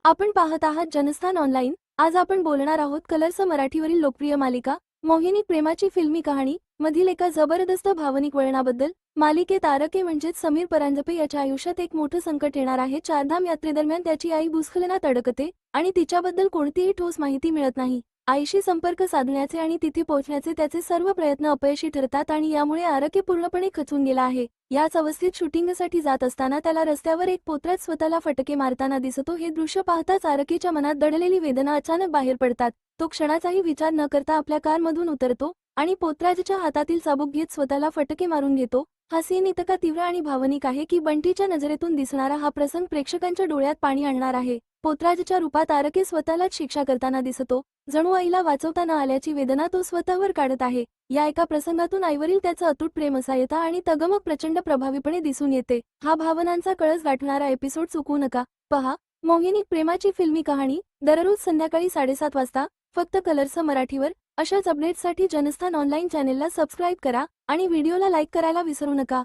आपण पाहत आहात जनस्थान ऑनलाईन। आज आपण बोलणार आहोत कलर्स मराठीवरील लोकप्रिय मालिका मोहिनी प्रेमाची फिल्मी कहाणी मधील एका जबरदस्त भावनिक वळणाबद्दल। मालिकेत आरके म्हणजेच समीर परांजपे याच्या आयुष्यात एक मोठं संकट येणार आहे। चारधाम यात्रेदरम्यान त्याची आई भूस्खलनात अडकते आणि तिच्याबद्दल कोणतीही ठोस माहिती मिळत नाही। आईशी संपर्क साधण्याचे आणि तिथे पोहोचण्याचे त्याचे सर्व प्रयत्न अपयशी ठरतात आणि यामुळे आरके पूर्णपणे खचून गेला आहे। याच अवस्थेत शूटिंगसाठी जात असताना त्याला रस्त्यावर एक पोत्रात स्वतःला फटके मारताना दिसतो। हे दृश्य पाहताच आरकेच्या मनात दडलेली वेदना अचानक बाहेर पडतात। तो क्षणाचाही विचार न करता आपल्या कारमधून उतरतो आणि पोत्राजच्या हातातील चाबूक घेत स्वतःला फटके मारून घेतो। हा सीन इतका तीव्र आणि भावनिक आहे की बंटीच्या नजरेतून दिसणारा हा प्रसंग प्रेक्षकांच्या डोळ्यात पाणी आणणार आहे। पोत्राजच्या रूपात आरके स्वतःलाच शिक्षा करताना दिसतो, जणू आईला वाचवता न आल्याची वेदना तो स्वतःवर काढत आहे। या एका प्रसंगातून आईवरील त्याचं अतूट प्रेम असायता आणि तगमग प्रचंड प्रभावीपणे दिसून येते। हा भावनांचा कळस गाठणारा एपिसोड चुकवू नका। पहा मोहिनी प्रेमाची फिल्मी कहाणी दररोज संध्याकाळी 7:30 वाजता फक्त कलर्स मराठीवर। अशाच अपडेट्ससाठी जनस्थान ऑनलाईन चॅनेलला सबस्क्राईब करा आणि व्हिडिओला लाईक करायला विसरू नका।